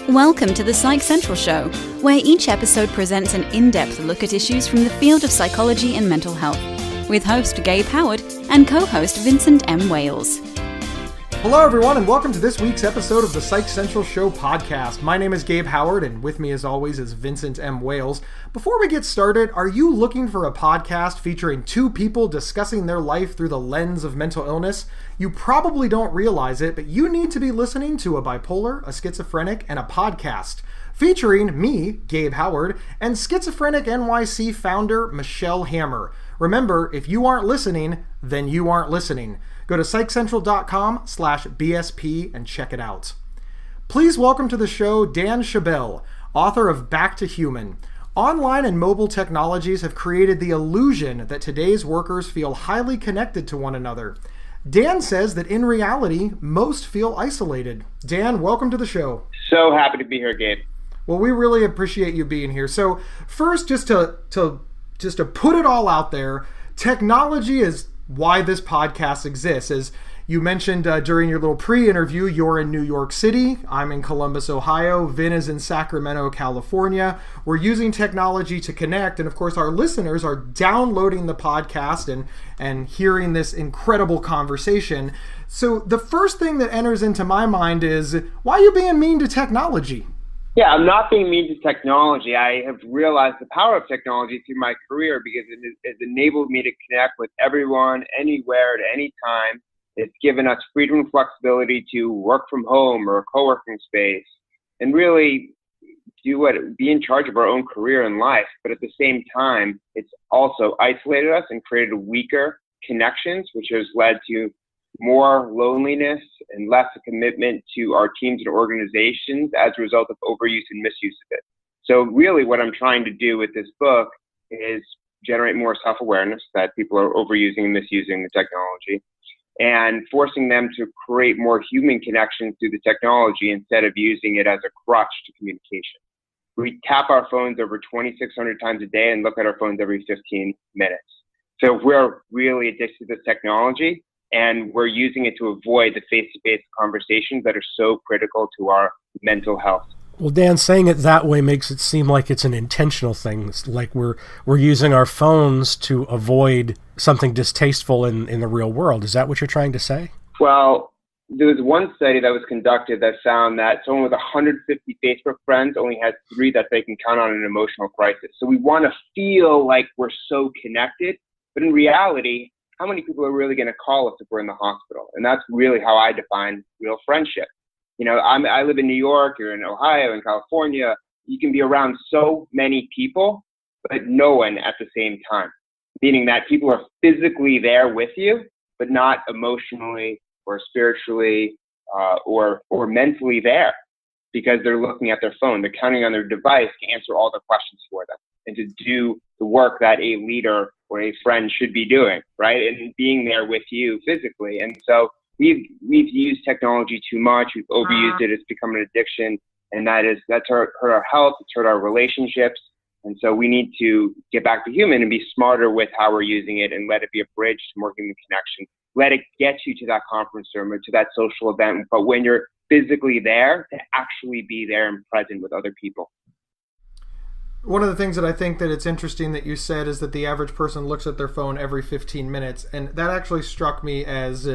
Welcome to the Psych Central Show, where each episode presents an in-depth look at issues from the field of psychology and mental health, with host Gabe Howard and co-host Vincent M. Wales. Hello everyone, and welcome to this week's episode of the Psych Central Show podcast. My name is Gabe Howard, and with me as always is Vincent M. Wales. Before we get started, are you looking for a podcast featuring two people discussing their life through the lens of mental illness? You probably don't realize it, but you need to be listening to a bipolar, a schizophrenic, and a podcast featuring me, Gabe Howard, and Schizophrenic NYC founder Michelle Hammer. Remember, if you aren't listening, then you aren't listening. Go to psychcentral.com/BSP and check it out. Please welcome to the show Dan Schabel, author of Back to Human. Online and mobile technologies have created the illusion that today's workers feel highly connected to one another. Dan says that in reality, most feel isolated. Dan, welcome to the show. So happy to be here, Gabe. Well, we really appreciate you being here. So first, just to put it all out there, technology is why this podcast exists. As you mentioned during your little pre-interview, you're in New York City. I'm in Columbus, Ohio. Vin is in Sacramento, California. We're using technology to connect. And of course, our listeners are downloading the podcast and hearing this incredible conversation. So the first thing that enters into my mind is, why are you being mean to technology? Yeah, I'm not being mean to technology. I have realized the power of technology through my career because it has enabled me to connect with everyone, anywhere, at any time. It's given us freedom and flexibility to work from home or a co-working space and really be in charge of our own career and life. But at the same time, it's also isolated us and created weaker connections, which has led to more loneliness and less commitment to our teams and organizations as a result of overuse and misuse of it. So really what I'm trying to do with this book is generate more self-awareness that people are overusing and misusing the technology and forcing them to create more human connections through the technology instead of using it as a crutch to communication. We tap our phones over 2,600 times a day and look at our phones every 15 minutes. So if we're really addicted to this technology, and we're using it to avoid the face-to-face conversations that are so critical to our mental health. Well, Dan, saying it that way makes it seem like it's an intentional thing. It's like we're using our phones to avoid something distasteful in the real world. Is that what you're trying to say? Well, there was one study that was conducted that found that someone with 150 Facebook friends only has 3 that they can count on in an emotional crisis. So we want to feel like we're so connected, but in reality, how many people are really going to call us if we're in the hospital? And that's really how I define real friendship. You know, I live in New York, you're in Ohio, in California. You can be around so many people, but no one at the same time. Meaning that people are physically there with you, but not emotionally or spiritually or mentally there because they're looking at their phone. They're counting on their device to answer all the questions for them and to do the work that a leader or a friend should be doing, right? And being there with you physically. And so we've used technology too much. We've overused it. It's become an addiction. And that's hurt our health. It's hurt our relationships. And so we need to get back to human and be smarter with how we're using it and let it be a bridge to more human connection. Let it get you to that conference room or to that social event. But when you're physically there, to actually be there and present with other people. One of the things that I think that it's interesting that you said is that the average person looks at their phone every 15 minutes. And that actually struck me as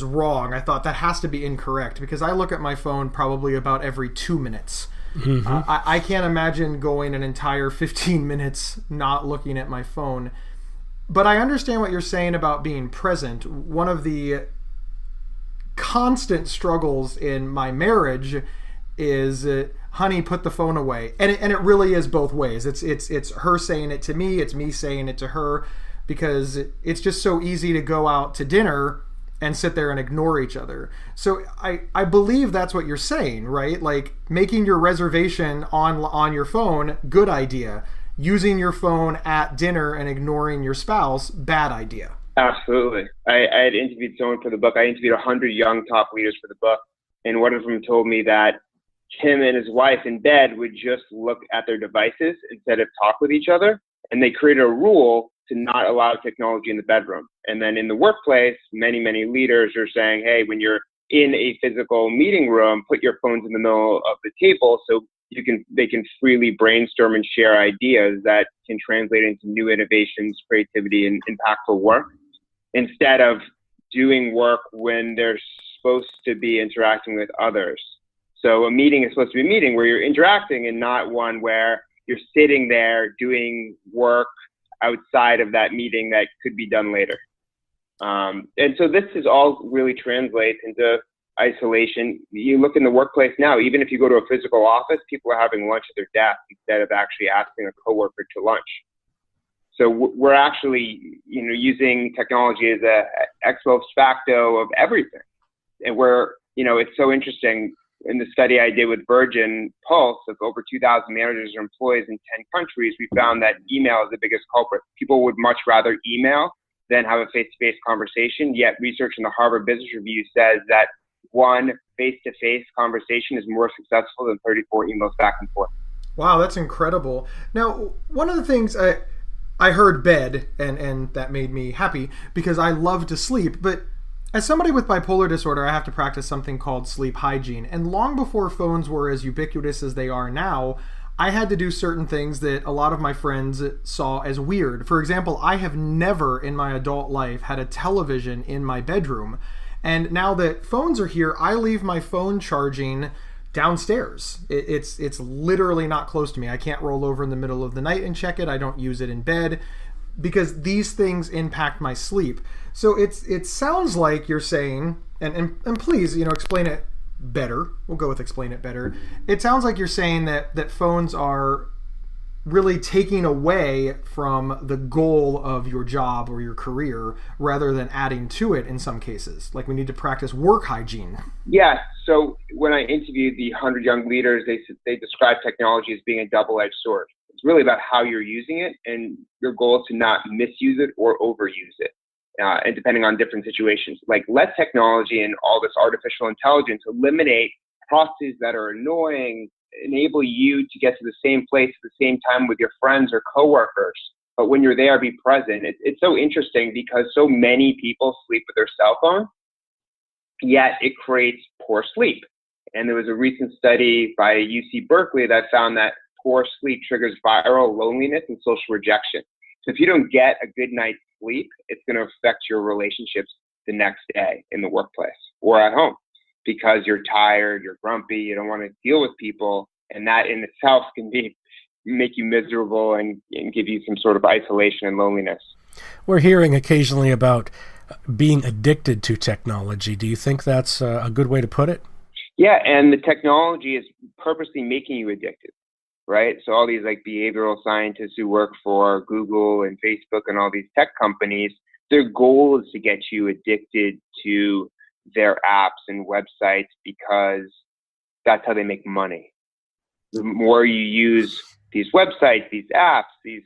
wrong. I thought that has to be incorrect because I look at my phone probably about every 2 minutes. Mm-hmm. I can't imagine going an entire 15 minutes not looking at my phone. But I understand what you're saying about being present. One of the constant struggles in my marriage is honey, put the phone away. And it really is both ways. It's her saying it to me, it's me saying it to her, because it's just so easy to go out to dinner and sit there and ignore each other. So I believe that's what you're saying, right? Like making your reservation on your phone, good idea. Using your phone at dinner and ignoring your spouse, bad idea. Absolutely. I had interviewed someone for the book. I interviewed 100 young top leaders for the book. And one of them told me that him and his wife in bed would just look at their devices instead of talk with each other. And they created a rule to not allow technology in the bedroom. And then in the workplace, many leaders are saying, hey, when you're in a physical meeting room, put your phones in the middle of the table so they can freely brainstorm and share ideas that can translate into new innovations, creativity, and impactful work, instead of doing work when they're supposed to be interacting with others. So a meeting is supposed to be a meeting where you're interacting and not one where you're sitting there doing work outside of that meeting that could be done later. And so this is all really translates into isolation. You look in the workplace now, even if you go to a physical office, people are having lunch at their desk instead of actually asking a coworker to lunch. So we're actually, using technology as a ex post facto of everything. And it's so interesting. In the study I did with Virgin Pulse of over 2,000 managers and employees in 10 countries, we found that email is the biggest culprit. People would much rather email than have a face-to-face conversation. Yet research in the Harvard Business Review says that one face-to-face conversation is more successful than 34 emails back and forth. Wow, that's incredible. Now, one of the things I heard bed, and that made me happy because I love to sleep, but as somebody with bipolar disorder, I have to practice something called sleep hygiene. And long before phones were as ubiquitous as they are now, I had to do certain things that a lot of my friends saw as weird. For example, I have never in my adult life had a television in my bedroom. And now that phones are here, I leave my phone charging downstairs. It's literally not close to me. I can't roll over in the middle of the night and check it. I don't use it in bed because these things impact my sleep. So it sounds like you're saying, and please, explain it better. We'll go with explain it better. It sounds like you're saying that phones are really taking away from the goal of your job or your career rather than adding to it in some cases. Like we need to practice work hygiene. Yeah. So when I interviewed the 100 young leaders, they described technology as being a double-edged sword. It's really about how you're using it, and your goal is to not misuse it or overuse it. And depending on different situations, like let technology and all this artificial intelligence eliminate processes that are annoying, enable you to get to the same place at the same time with your friends or coworkers. But when you're there, be present. It's so interesting because so many people sleep with their cell phone, yet it creates poor sleep. And there was a recent study by UC Berkeley that found that poor sleep triggers viral loneliness and social rejection. So if you don't get a good night's sleep, it's going to affect your relationships the next day in the workplace or at home because you're tired, you're grumpy, you don't want to deal with people. And that in itself can make you miserable and give you some sort of isolation and loneliness. We're hearing occasionally about being addicted to technology. Do you think that's a good way to put it? Yeah, and the technology is purposely making you addicted. Right? So all these like behavioral scientists who work for Google and Facebook and all these tech companies, their goal is to get you addicted to their apps and websites because that's how they make money. The more you use these websites, these apps, these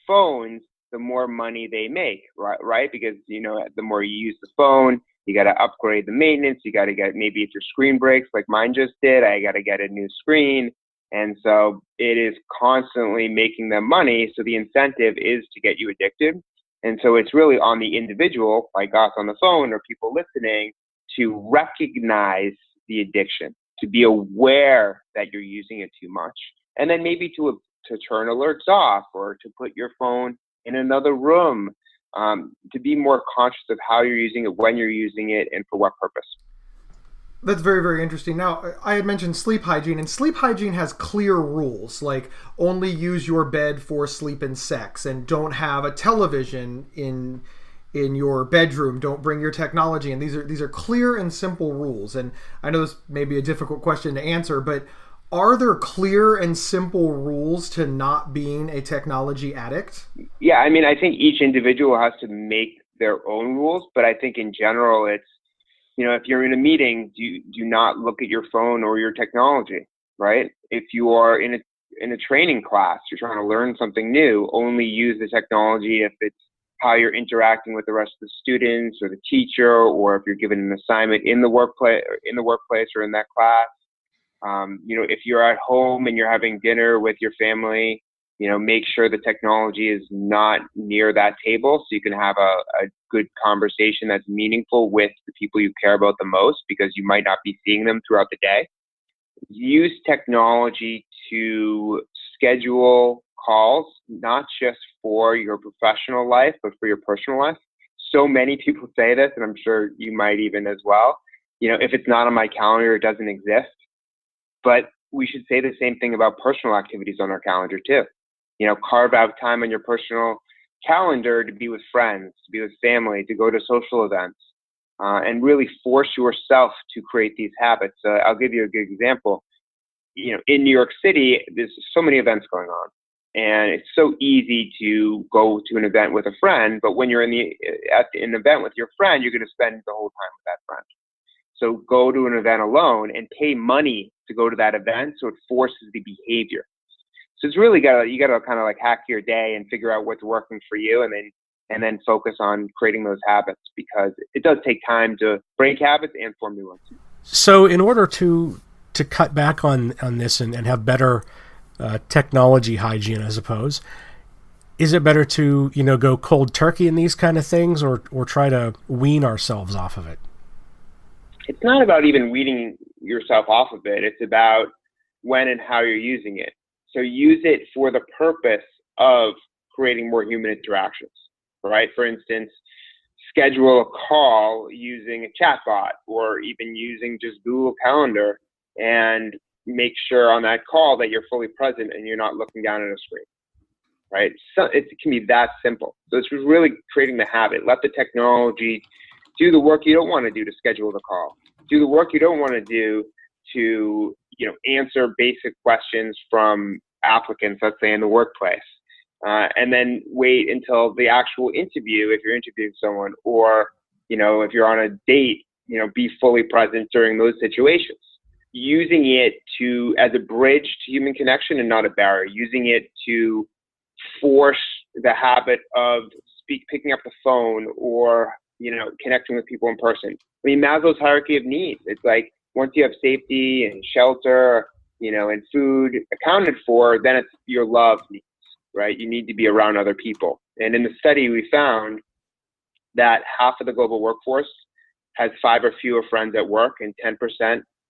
phones, the more money they make, right? Because, the more you use the phone, you got to upgrade the maintenance. You got to get, maybe if your screen breaks like mine just did, I got to get a new screen. And so it is constantly making them money. So the incentive is to get you addicted. And so it's really on the individual, like us on the phone or people listening, to recognize the addiction, to be aware that you're using it too much. And then maybe to turn alerts off or to put your phone in another room, to be more conscious of how you're using it, when you're using it, and for what purpose. That's very, very interesting. Now, I had mentioned sleep hygiene, and sleep hygiene has clear rules, like only use your bed for sleep and sex, and don't have a television in your bedroom. Don't bring your technology. And these are clear and simple rules. And I know this may be a difficult question to answer, but are there clear and simple rules to not being a technology addict? Yeah, I mean, I think each individual has to make their own rules, but I think in general it's, if you're in a meeting, do not look at your phone or your technology, right? If you are in a training class, you're trying to learn something new, only use the technology if it's how you're interacting with the rest of the students or the teacher, or if you're given an assignment in the workplace or in that class. If you're at home and you're having dinner with your family, make sure the technology is not near that table so you can have a good conversation that's meaningful with the people you care about the most, because you might not be seeing them throughout the day. Use technology to schedule calls, not just for your professional life, but for your personal life. So many people say this, and I'm sure you might even as well. If it's not on my calendar, it doesn't exist. But we should say the same thing about personal activities on our calendar too. Carve out time on your personal calendar to be with friends, to be with family, to go to social events, and really force yourself to create these habits. I'll give you a good example. In New York City, there's so many events going on, and it's so easy to go to an event with a friend. But when you're at an event with your friend, you're going to spend the whole time with that friend. So go to an event alone and pay money to go to that event, so it forces the behavior. So it's really you got to kind of like hack your day and figure out what's working for you, and then focus on creating those habits, because it does take time to break habits and form new ones. So in order to cut back on this and have better technology hygiene, I suppose, is it better to go cold turkey in these kind of things, or try to wean ourselves off of it? It's not about even weaning yourself off of it. It's about when and how you're using it. So use it for the purpose of creating more human interactions, right? For instance, schedule a call using a chatbot, or even using just Google Calendar, and make sure on that call that you're fully present and you're not looking down at a screen, right? So it can be that simple. So it's really creating the habit. Let the technology do the work you don't want to do to schedule the call. Do the work you don't want to do to, answer basic questions from applicants, let's say in the workplace. And then wait until the actual interview, if you're interviewing someone, or, if you're on a date, be fully present during those situations. Using it as a bridge to human connection and not a barrier. Using it to force the habit of picking up the phone, or connecting with people in person. I mean, Maslow's hierarchy of needs. It's like once you have safety and shelter, and food accounted for, then it's your love needs, right? You need to be around other people. And in the study, we found that half of the global workforce has 5 or fewer friends at work, and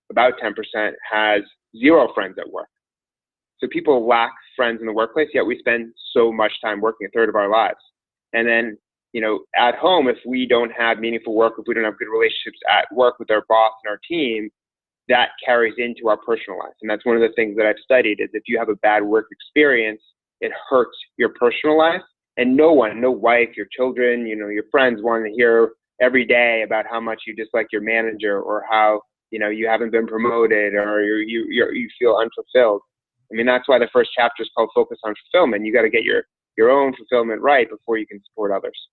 about 10% has 0 friends at work. So people lack friends in the workplace, yet we spend so much time working, a third of our lives. And then at home, if we don't have meaningful work, if we don't have good relationships at work with our boss and our team, that carries into our personal life. And that's one of the things that I've studied, is if you have a bad work experience, it hurts your personal life. And no wife, your children, your friends want to hear every day about how much you dislike your manager, or how, you haven't been promoted, or you feel unfulfilled. I mean, that's why the first chapter is called Focus on Fulfillment. You got to get your own fulfillment right before you can support others.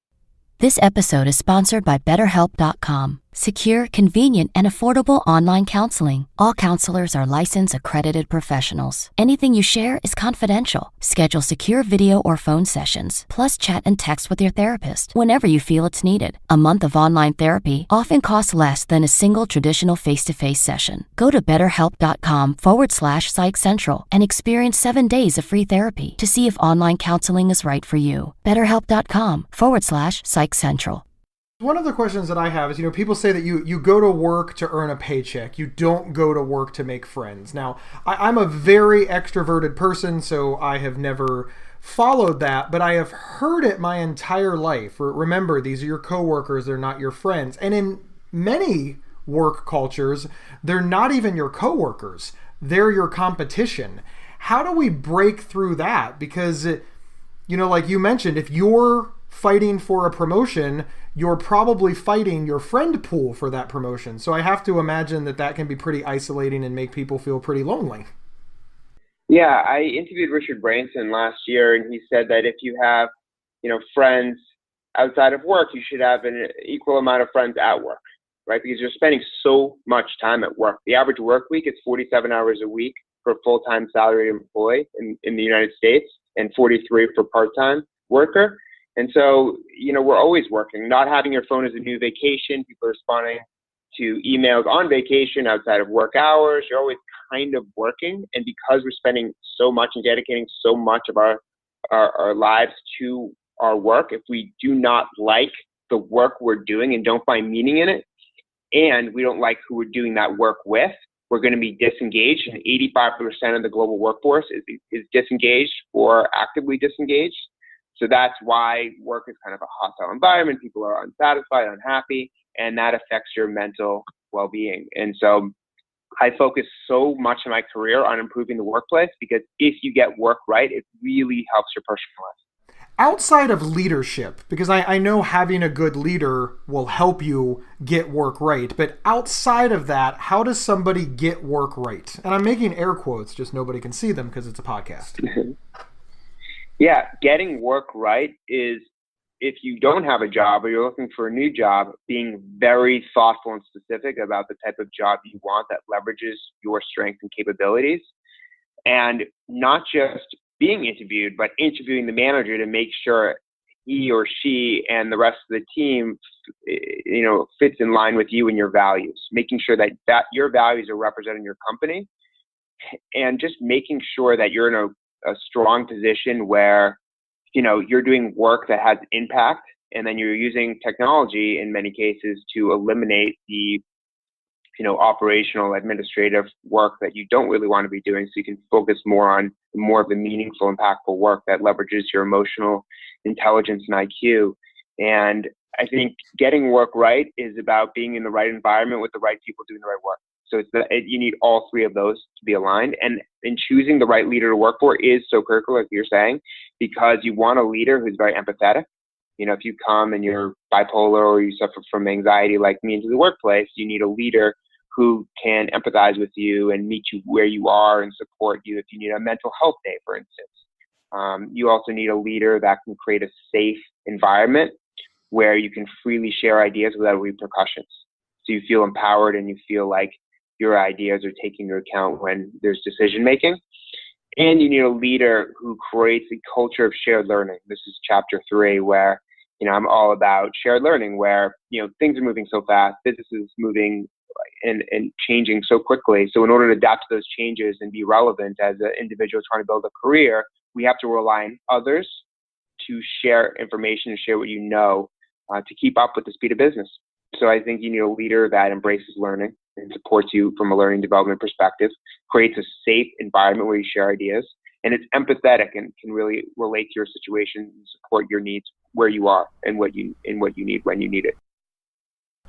This episode is sponsored by BetterHelp.com. Secure, convenient, and affordable online counseling. All counselors are licensed, accredited professionals. Anything you share is confidential. Schedule secure video or phone sessions, plus chat and text with your therapist whenever you feel it's needed. A month of online therapy often costs less than a single traditional face-to-face session. Go to BetterHelp.com/Psych Central and experience 7 days of free therapy to see if online counseling is right for you. BetterHelp.com/Psych Central. One of the questions that I have is, people say that you go to work to earn a paycheck. You don't go to work to make friends. Now, I'm a very extroverted person, so I have never followed that, but I have heard it my entire life. Remember, these are your coworkers, they're not your friends. And in many work cultures, they're not even your coworkers. They're your competition. How do we break through that? Because, like you mentioned, if you're fighting for a promotion, you're probably fighting your friend pool for that promotion. So I have to imagine that can be pretty isolating and make people feel pretty lonely. Yeah, I interviewed Richard Branson last year, and he said that if you have, friends outside of work, you should have an equal amount of friends at work, right? Because you're spending so much time at work. The average work week is 47 hours a week for a full-time salaried employee in the United States, and 43 for part-time worker. And so, we're always working. Not having your phone is a new vacation. People are responding to emails on vacation outside of work hours. You're always kind of working. And because we're spending so much and dedicating so much of our our lives to our work, if we do not like the work we're doing and don't find meaning in it, and we don't like who we're doing that work with, we're going to be disengaged. And 85% of the global workforce is disengaged or actively disengaged. So that's why work is kind of a hostile environment. People are unsatisfied, unhappy, and that affects your mental well-being. And so I focus so much in my career on improving the workplace, because if you get work right, it really helps your personal life. Outside of leadership, because I know having a good leader will help you get work right, but outside of that, how does somebody get work right? And I'm making air quotes, just nobody can see them because it's a podcast. Yeah, getting work right is, if you don't have a job or you're looking for a new job, being very thoughtful and specific about the type of job you want that leverages your strengths and capabilities, and not just being interviewed, but interviewing the manager to make sure he or she and the rest of the team, fits in line with you and your values, making sure that your values are represented in your company, and just making sure that you're in a strong position where, you're doing work that has impact, and then you're using technology in many cases to eliminate the operational administrative work that you don't really want to be doing, so you can focus more on more of the meaningful, impactful work that leverages your emotional intelligence and IQ. And I think getting work right is about being in the right environment with the right people doing the right work. So you need all three of those to be aligned. And in choosing the right leader to work for is so critical, like you're saying, because you want a leader who's very empathetic. If you come and you're bipolar or you suffer from anxiety like me into the workplace, you need a leader who can empathize with you and meet you where you are and support you if you need a mental health day, for instance. You also need a leader that can create a safe environment where you can freely share ideas without repercussions. So you feel empowered and you feel like your ideas are taken into account when there's decision making. And you need a leader who creates a culture of shared learning. This is chapter 3, where I'm all about shared learning, where things are moving so fast, business is moving and changing so quickly. So in order to adapt to those changes and be relevant as an individual trying to build a career, we have to rely on others to share information and share what you know to keep up with the speed of business. So I think you need a leader that embraces learning and supports you from a learning development perspective, creates a safe environment where you share ideas, and it's empathetic and can really relate to your situation and support your needs where you are and what you need when you need it.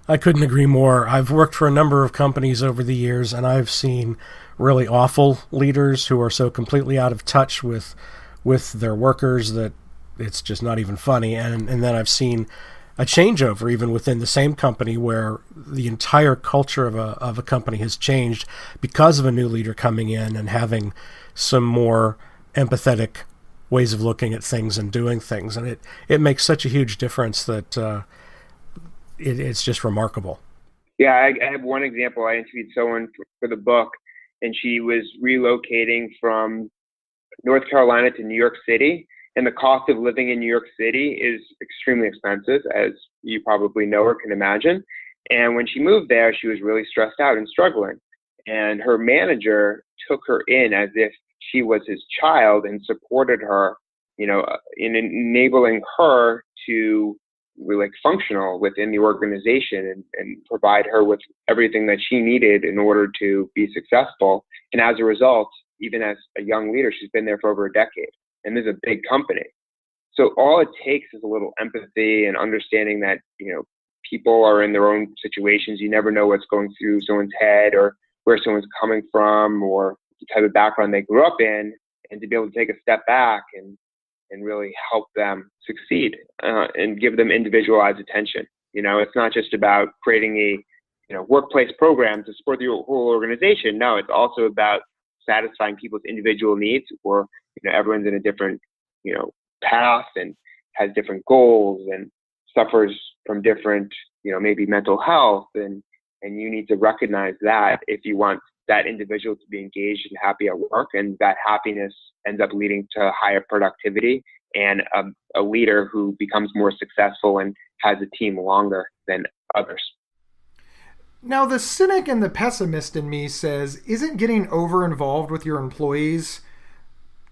I couldn't agree more. I've worked for a number of companies over the years, and I've seen really awful leaders who are so completely out of touch with their workers that it's just not even funny. And then I've seen a changeover even within the same company where the entire culture of a company has changed because of a new leader coming in and having some more empathetic ways of looking at things and doing things. And it makes such a huge difference that it's just remarkable. Yeah, I have one example. I interviewed someone for the book, and she was relocating from North Carolina to New York City. And the cost of living in New York City is extremely expensive, as you probably know or can imagine. And when she moved there, she was really stressed out and struggling. And her manager took her in as if she was his child and supported her, in enabling her to really functional within the organization and provide her with everything that she needed in order to be successful. And as a result, even as a young leader, she's been there for over a decade. And this is a big company. So all it takes is a little empathy and understanding that, people are in their own situations. You never know what's going through someone's head or where someone's coming from or the type of background they grew up in, and to be able to take a step back and really help them succeed and give them individualized attention. It's not just about creating a workplace program to support the whole organization. No, it's also about satisfying people's individual needs, or everyone's in a different path and has different goals and suffers from different maybe mental health, and you need to recognize that if you want that individual to be engaged and happy at work, and that happiness ends up leading to higher productivity and a leader who becomes more successful and has a team longer than others. Now, the cynic and the pessimist in me says, isn't getting over involved with your employees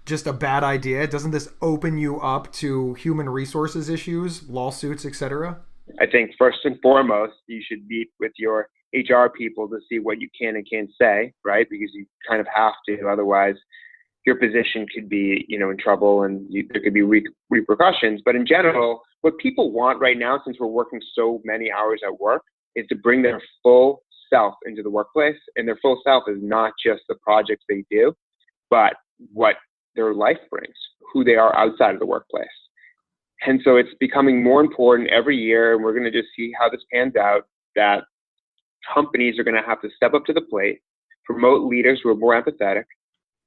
just a bad idea? Doesn't this open you up to human resources issues, lawsuits, etc.? I think first and foremost, you should meet with your HR people to see what you can and can't say, right? Because you kind of have to, otherwise your position could be, in trouble, and there could be repercussions. But in general, what people want right now, since we're working so many hours at work, is to bring their full self into the workplace. And their full self is not just the projects they do, but what their life brings, who they are outside of the workplace. And so it's becoming more important every year, and we're going to just see how this pans out, that companies are going to have to step up to the plate, promote leaders who are more empathetic,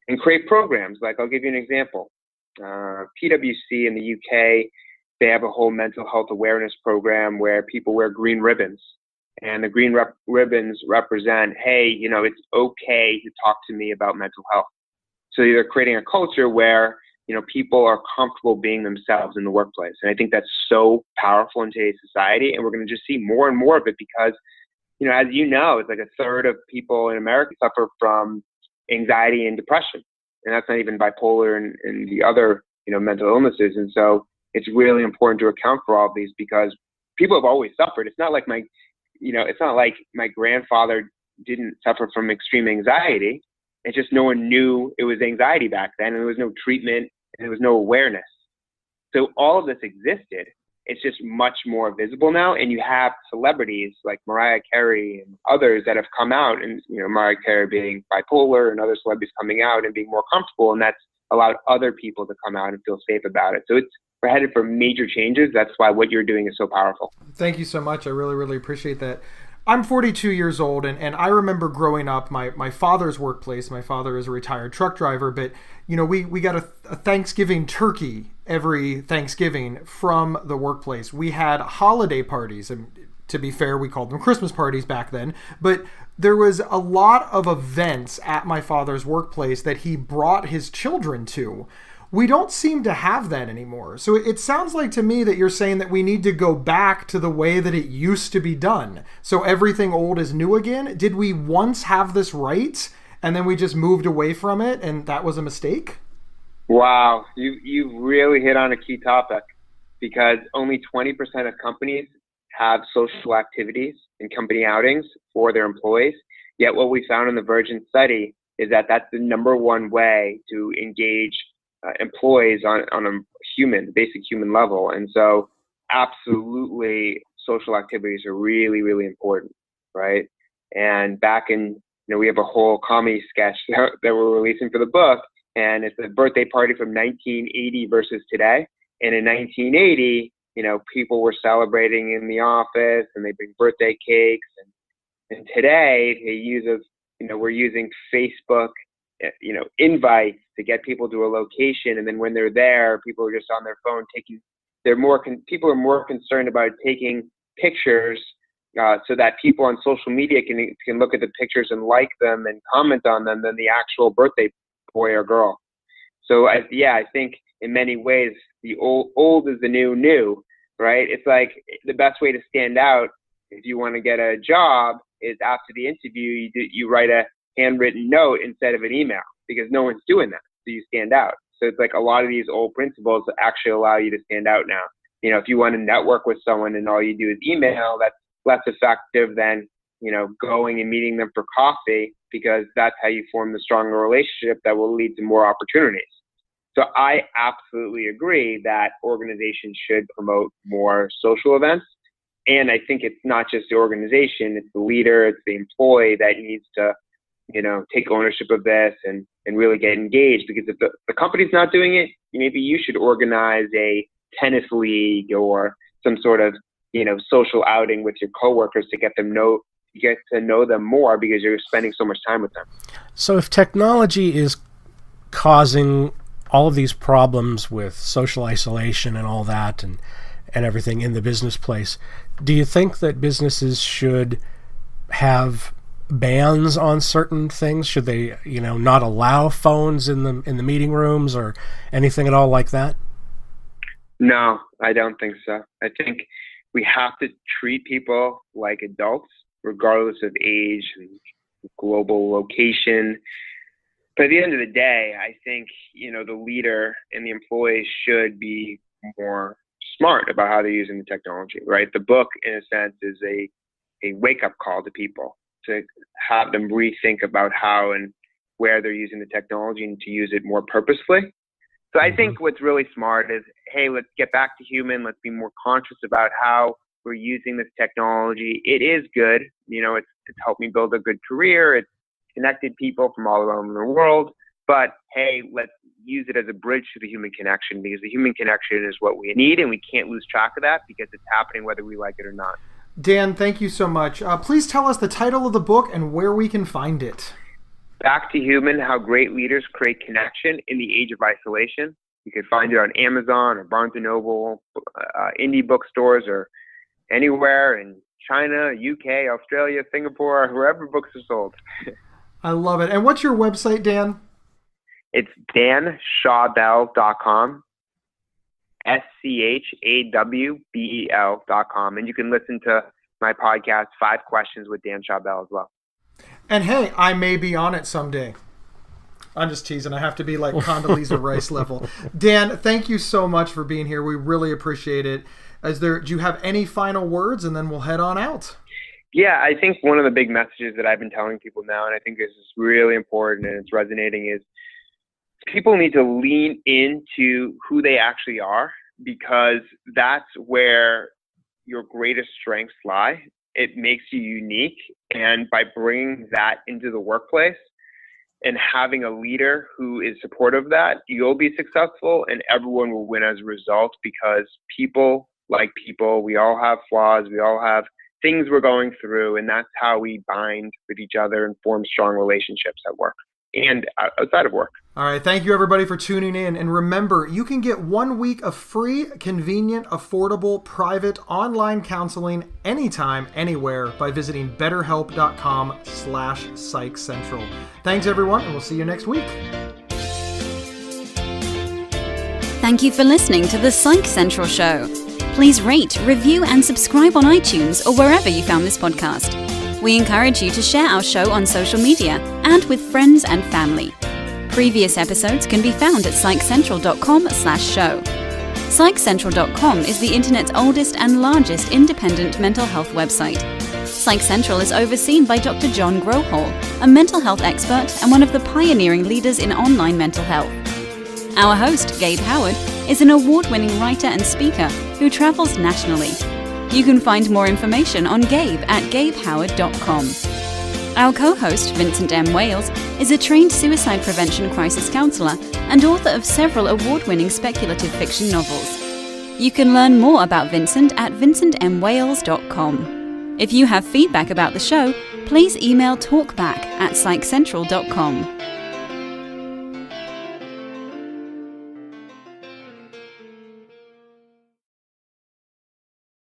and create programs. Like, I'll give you an example. PwC in the UK, they have a whole mental health awareness program where people wear green ribbons. And the green ribbons represent, hey, it's okay to talk to me about mental health. So they're creating a culture where, people are comfortable being themselves in the workplace. And I think that's so powerful in today's society. And we're going to just see more and more of it because, as it's like a third of people in America suffer from anxiety and depression. And that's not even bipolar and the other, mental illnesses. And so it's really important to account for all of these because people have always suffered. It's not like it's not like my grandfather didn't suffer from extreme anxiety. It's just no one knew it was anxiety back then, and there was no treatment, and there was no awareness. So all of this existed. It's just much more visible now, and you have celebrities like Mariah Carey and others that have come out, and Mariah Carey being bipolar and other celebrities coming out and being more comfortable, and that's allowed other people to come out and feel safe about it. So we're headed for major changes. That's why what you're doing is so powerful. Thank you so much. I really, really appreciate that. I'm 42 years old, and I remember growing up, my father's workplace. My father is a retired truck driver, but we got a Thanksgiving turkey every Thanksgiving from the workplace. We had holiday parties, and to be fair, we called them Christmas parties back then, but there was a lot of events at my father's workplace that he brought his children to. We don't seem to have that anymore. So it sounds like to me that you're saying that we need to go back to the way that it used to be done. So everything old is new again. Did we once have this right and then we just moved away from it and that was a mistake? Wow, you really hit on a key topic because only 20% of companies have social activities and company outings for their employees. Yet what we found in the Virgin study is that that's the number one way to engage employees on a basic human level. And so absolutely social activities are really, really important, right? And back in, we have a whole comedy sketch that we're releasing for the book, and it's a birthday party from 1980 versus today. And in 1980, people were celebrating in the office and they bring birthday cakes. And today we're using Facebook invites to get people to a location, and then when they're there, people are just on their phone people are more concerned about taking pictures so that people on social media can look at the pictures and like them and comment on them than the actual birthday boy or girl. So I think in many ways the old is the new, right? It's like the best way to stand out if you want to get a job is after the interview you write a handwritten note instead of an email because no one's doing that. So you stand out. So it's like a lot of these old principles actually allow you to stand out now. If you want to network with someone and all you do is email, that's less effective than, going and meeting them for coffee because that's how you form the stronger relationship that will lead to more opportunities. So I absolutely agree that organizations should promote more social events. And I think it's not just the organization, it's the leader, it's the employee that needs to take ownership of this and really get engaged, because if the company's not doing it, maybe you should organize a tennis league or some sort of, social outing with your coworkers to get to know them more because you're spending so much time with them. So if technology is causing all of these problems with social isolation and all that and everything in the business place, do you think that businesses should have bans on certain things? Should they, not allow phones in the meeting rooms or anything at all like that? No, I don't think so. I think we have to treat people like adults, regardless of age and global location. But at the end of the day, I think, the leader and the employees should be more smart about how they're using the technology, right? The book, in a sense, is a wake-up call to people to have them rethink about how and where they're using the technology and to use it more purposefully. So I think what's really smart is, hey, let's get back to human. Let's be more conscious about how we're using this technology. It is good. It's helped me build a good career. It's connected people from all around the world. But hey, let's use it as a bridge to the human connection, because the human connection is what we need, and we can't lose track of that because it's happening whether we like it or not. Dan, thank you so much. Please tell us the title of the book and where we can find it. Back to Human, How Great Leaders Create Connection in the Age of Isolation. You can find it on Amazon or Barnes & Noble, indie bookstores, or anywhere in China, UK, Australia, Singapore, wherever books are sold. I love it. And what's your website, Dan? It's danschawbell.com, SCHAWBEL.com. And you can listen to my podcast, 5 Questions with Dan Schawbell, as well. And hey, I may be on it someday. I'm just teasing. I have to be like Condoleezza Rice level. Dan, thank you so much for being here. We really appreciate it. Do you have any final words, and then we'll head on out? Yeah, I think one of the big messages that I've been telling people now, and I think this is really important and it's resonating, is people need to lean into who they actually are, because that's where your greatest strengths lie. It makes you unique. And by bringing that into the workplace and having a leader who is supportive of that, you'll be successful and everyone will win as a result, because people like people, we all have flaws, we all have things we're going through, and that's how we bind with each other and form strong relationships at work and outside of work. All right. Thank you, everybody, for tuning in. And remember, you can get 1 week of free, convenient, affordable, private online counseling anytime, anywhere by visiting betterhelp.com/psychcentral. Thanks, everyone, and we'll see you next week. Thank you for listening to The Psych Central Show. Please rate, review, and subscribe on iTunes or wherever you found this podcast. We encourage you to share our show on social media and with friends and family. Previous episodes can be found at psychcentral.com/show. Psychcentral.com is the internet's oldest and largest independent mental health website. Psych Central is overseen by Dr. John Grohol, a mental health expert and one of the pioneering leaders in online mental health. Our host, Gabe Howard, is an award-winning writer and speaker who travels nationally. You can find more information on Gabe at gabehoward.com. Our co-host, Vincent M. Wales, is a trained suicide prevention crisis counselor and author of several award-winning speculative fiction novels. You can learn more about Vincent at vincentmwales.com. If you have feedback about the show, please email talkback@psychcentral.com.